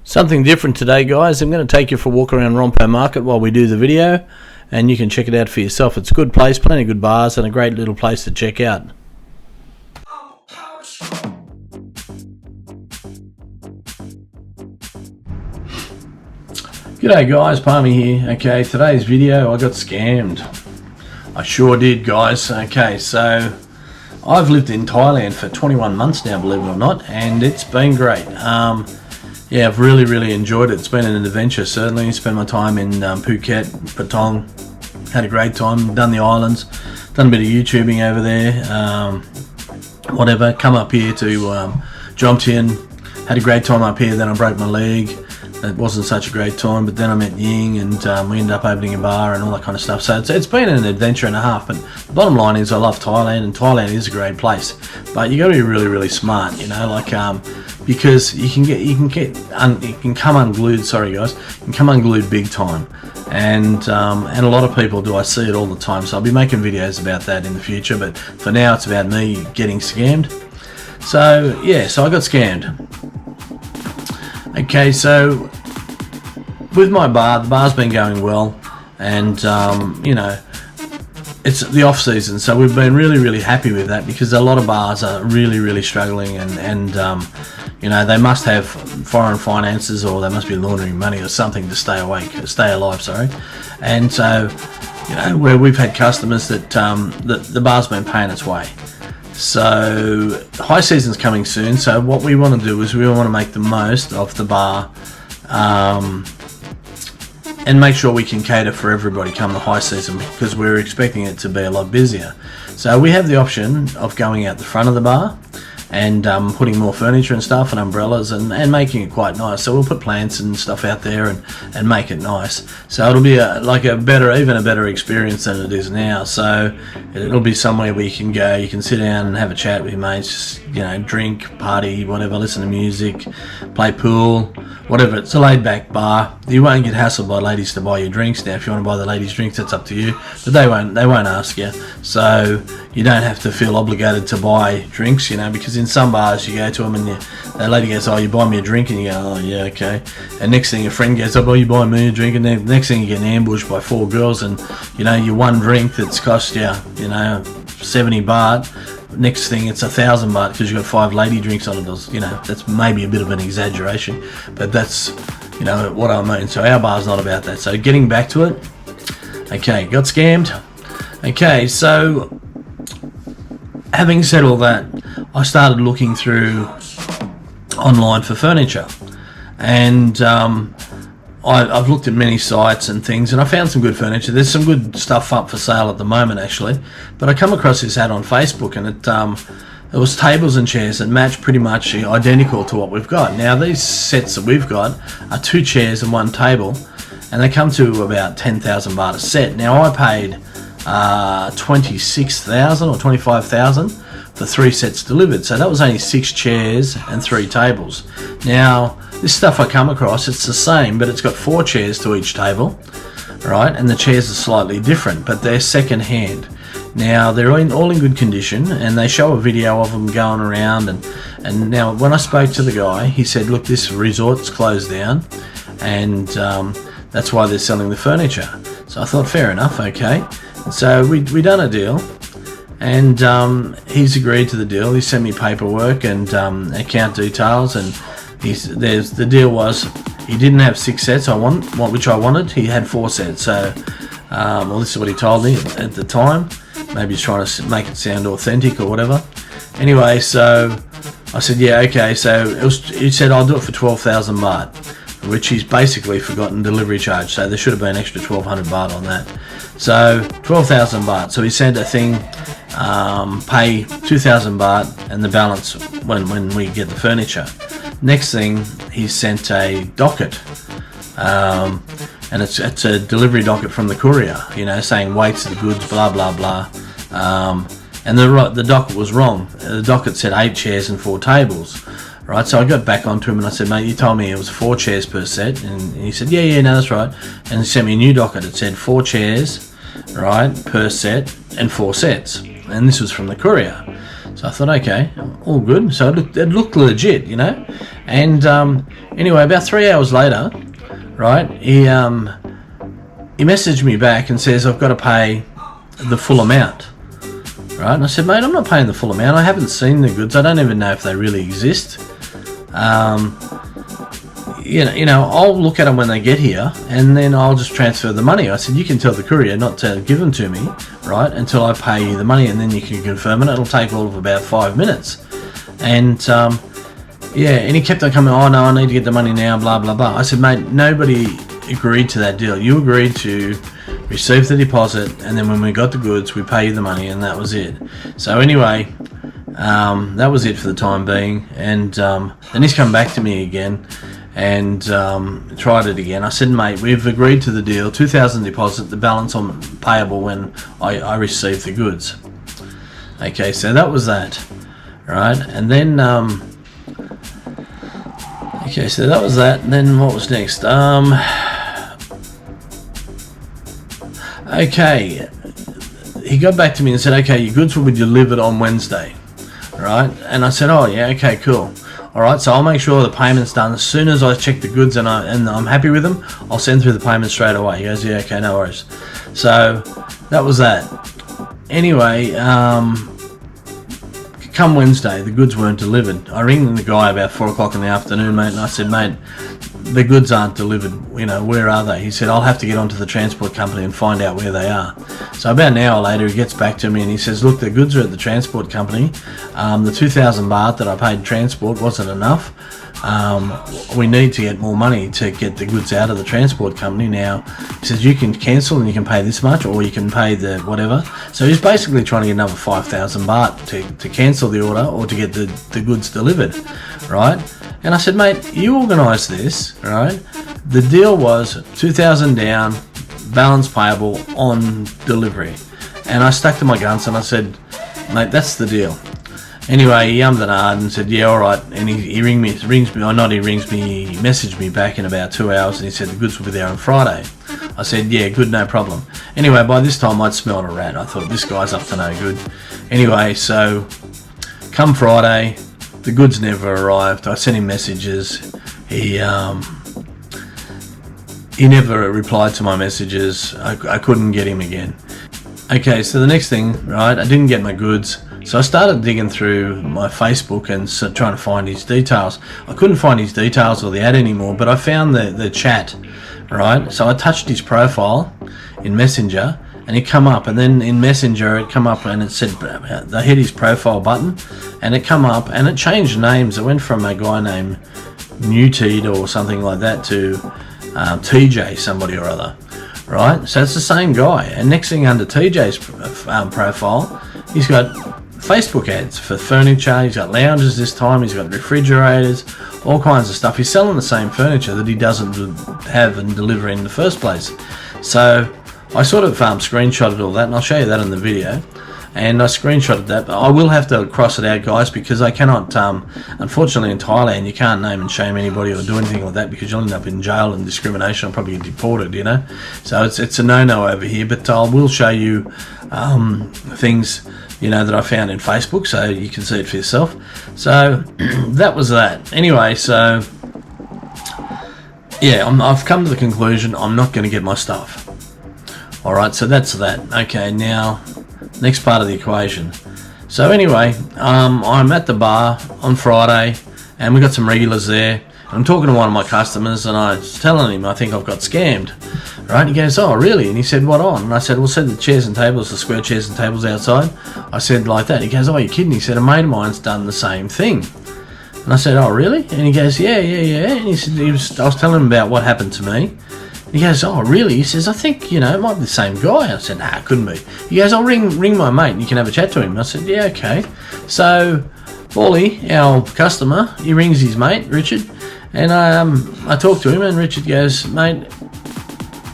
Something different today, guys. I'm going to take you for a walk around Rompo Market while we do the video, and you can check it out for yourself. It's a good place, plenty of good bars, and a great little place to check out. G'day guys, Palmy here. Okay, today's video, I got scammed. I sure did, guys. Okay, so I've lived in Thailand for 21 months now, believe it or not, and it's been great. Yeah, I've really enjoyed it. It's been an adventure, certainly. Spent my time in Phuket, Patong. Had a great time, done the islands, done a bit of YouTubing over there, whatever. Come up here to Jomtien, had a great time up here, then I broke my leg. It wasn't such a great time, but then I met Ying and we ended up opening a bar and all that kind of stuff. So it's been an adventure and a half, but the bottom line is I love Thailand, and Thailand is a great place. But you got to be really smart, you know, like because you can come unglued. Sorry guys, you can come unglued big time, and a lot of people do. I see it all the time. So I'll be making videos about that in the future. But for now, it's about me getting scammed. So yeah, so I got scammed. Okay, so with my bar, the bar's been going well, and you know, it's the off season, so we've been really happy with that, because a lot of bars are really struggling, and you know, they must have foreign finances, or they must be laundering money or something to stay alive, sorry. And so, you know, where we've had customers that the bar's been paying its way. So high season's coming soon, so what we want to do is we want to make the most of the bar, and make sure we can cater for everybody come the high season, because we're expecting it to be a lot busier. So we have the option of going out the front of the bar and putting more furniture and stuff and umbrellas and making it quite nice. So we'll put plants and stuff out there and make it nice. So it'll be even a better experience than it is now. So it'll be somewhere where you can go, you can sit down and have a chat with your mates, you know, drink, party, whatever, listen to music, play pool, whatever. It's a laid back bar. You won't get hassled by ladies to buy your drinks. Now if you want to buy the ladies drinks, that's up to you, but they won't ask you. So you don't have to feel obligated to buy drinks, you know, because in some bars you go to them and that lady goes, oh, you buy me a drink, and you go, oh yeah, okay. And next thing your friend goes, oh, you buy me a drink, and then next thing you get ambushed by 4 girls, and you know, your one drink that's cost you, you know, 70 baht, next thing it's 1,000 baht because you've got 5 lady drinks on it. You know, that's maybe a bit of an exaggeration, but that's, you know, what I mean. So our bar's not about that. So getting back to it, okay, got scammed. Okay, so having said all that, I started looking through online for furniture, and I've looked at many sites and things, and I found some good furniture. There's some good stuff up for sale at the moment, actually. But I come across this ad on Facebook, and it was tables and chairs that match pretty much identical to what we've got. Now, these sets that we've got are 2 chairs and 1 table, and they come to about 10,000 baht a set. Now, I paid 26,000 or 25,000 for 3 sets delivered, so that was only 6 chairs and 3 tables. Now, this stuff I come across, it's the same, but it's got 4 chairs to each table, right? And the chairs are slightly different, but they're second hand. Now, they're all in good condition, and they show a video of them going around, and now when I spoke to the guy, he said, look, this resort's closed down, and that's why they're selling the furniture. So I thought, fair enough, okay. So we done a deal, and he's agreed to the deal. He sent me paperwork and account details, and the deal was he didn't have 6 sets which I wanted. He had 4 sets. So well, this is what he told me at the time. Maybe he's trying to make it sound authentic or whatever. Anyway, so I said, yeah, okay. So he said, I'll do it for 12,000 baht, which he's basically forgotten delivery charge. So there should have been extra 1,200 baht on that. So 12,000 baht. So he sent a thing, pay 2,000 baht and the balance when we get the furniture. Next thing, he sent a docket, and it's a delivery docket from the courier, you know, saying weights of the goods, blah blah blah. And the docket was wrong. The docket said 8 chairs and 4 tables. Right, so I got back onto him and I said, mate, you told me it was 4 chairs per set, and he said, yeah, no, that's right. And he sent me a new docket. It said 4 chairs, right, per set, and 4 sets. And this was from the courier. So I thought, okay, all good. So it looked legit, you know. And anyway, about 3 hours later, right, he messaged me back and says, I've got to pay the full amount. Right, and I said, mate, I'm not paying the full amount. I haven't seen the goods. I don't even know if they really exist. You know, I'll look at them when they get here, and then I'll just transfer the money. I said, you can tell the courier not to give them to me, right, until I pay you the money, and then you can confirm it. It'll take all of about 5 minutes. And yeah, and he kept on coming, oh no, I need to get the money now, blah blah blah. I said, mate, nobody agreed to that deal. You agreed to receive the deposit, and then when we got the goods, we pay you the money, and that was it. So anyway, that was it for the time being. And then he's come back to me again and tried it again. I said, mate, we've agreed to the deal, 2,000 deposit, the balance on payable when I receive the goods. Okay, so that was that, right? And then okay, so that was that. And then what was next? Okay, he got back to me and said, okay, your goods will be delivered on Wednesday, right? And I said, oh yeah, okay, cool. All right, so I'll make sure the payment's done as soon as I check the goods and I'm happy with them. I'll send through the payment straight away. He goes, yeah, okay, no worries. So that was that. Anyway, come Wednesday, the goods weren't delivered. I ring the guy about 4 o'clock in the afternoon, mate, and I said, mate, the goods aren't delivered, you know, where are they? He said, I'll have to get onto the transport company and find out where they are. So about an hour later, he gets back to me and he says, look, the goods are at the transport company. The 2,000 baht that I paid transport wasn't enough. We need to get more money to get the goods out of the transport company. Now, he says, you can cancel and you can pay this much, or you can pay the whatever. So he's basically trying to get another 5,000 baht to cancel the order or to get the goods delivered, right? And I said, mate, you organised this, right? The deal was 2,000 down, balance payable on delivery. And I stuck to my guns and I said, mate, that's the deal. Anyway, he ummed and ahed and said, yeah, all right. And he messaged me back in about 2 hours and he said the goods will be there on Friday. I said, yeah, good, no problem. Anyway, by this time I'd smelled a rat. I thought, this guy's up to no good. Anyway, so come Friday, the goods never arrived. I sent him messages. He never replied to my messages. I couldn't get him again. Okay, so the next thing, right, I didn't get my goods. So I started digging through my Facebook and trying to find his details. I couldn't find his details or the ad anymore, but I found the chat, right? So I touched his profile in Messenger and it come up, and then in Messenger it come up and it said, they hit his profile button and it come up and it changed names. It went from a guy named Newteed or something like that to TJ somebody or other, right? So it's the same guy. And next thing, under TJ's profile, he's got Facebook ads for furniture. He's got lounges this time. He's got refrigerators, all kinds of stuff. He's selling the same furniture that he doesn't have and deliver in the first place. So I sort of screenshotted all that, and I'll show you that in the video. And I screenshotted that, but I will have to cross it out, guys, because I cannot, unfortunately in Thailand, you can't name and shame anybody or do anything like that because you'll end up in jail and discrimination and probably get deported, you know. So it's a no-no over here, but I will show you things, you know, that I found in Facebook so you can see it for yourself. So that was that. Anyway, so yeah, I've come to the conclusion I'm not going to get my stuff. All right, so that's that. Okay, now next part of the equation. So anyway, I'm at the bar on Friday and we got some regulars there. I'm talking to one of my customers and I was telling him I think I've got scammed, right? He goes, oh really? And he said, what on? And I said, well, said the chairs and tables, the square chairs and tables outside. I said like that. He goes, oh, you're kidding? He said, a mate of mine's done the same thing. And I said, oh really? And he goes, yeah. And he said, I was telling him about what happened to me. He goes, oh really? He says, I think, you know, it might be the same guy. I said, nah, it couldn't be. He goes, I'll ring my mate and you can have a chat to him. I said, yeah, okay. So Paulie, our customer, he rings his mate, Richard, and I talked to him and Richard goes, mate,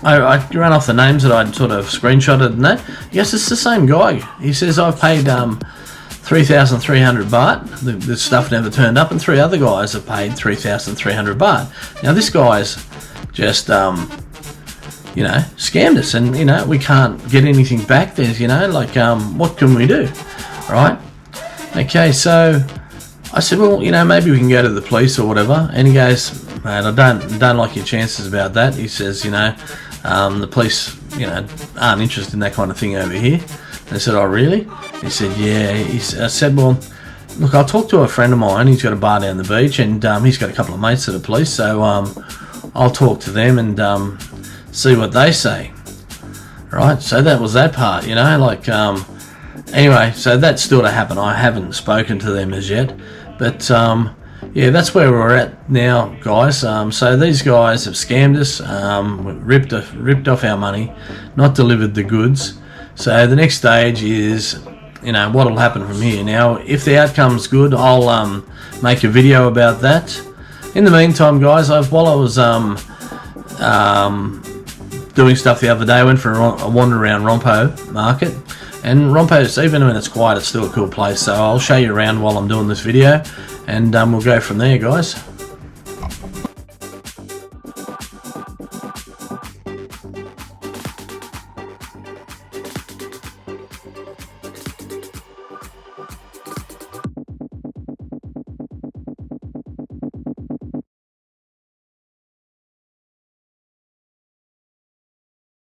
I ran off the names that I'd sort of screenshotted and that. He goes, it's the same guy. He says, I've paid 3,300 baht. The stuff never turned up, and 3 other guys have paid 3,300 baht. Now this guy's just you know, scammed us, and you know, we can't get anything back. There's, you know, like what can we do, right? Okay, so I said, well, you know, maybe we can go to the police or whatever. And he goes, mate, I don't like your chances about that. He says, you know, the police, you know, aren't interested in that kind of thing over here. And I said, oh, really? He said, yeah. I said, well, look, I'll talk to a friend of mine. He's got a bar down the beach, and he's got a couple of mates that are police. So I'll talk to them and see what they say. Right? So that was that part, you know, like... Anyway, so that's still to happen. I haven't spoken to them as yet. But, yeah, that's where we're at now, guys. So these guys have scammed us, ripped off our money, not delivered the goods. So the next stage is, you know, what will happen from here. Now, if the outcome's good, I'll make a video about that. In the meantime, guys, while I was doing stuff the other day, I went for a wander around Rompo Market. And Rompo's, even when it's quiet, it's still a cool place. So I'll show you around while I'm doing this video, and we'll go from there, guys.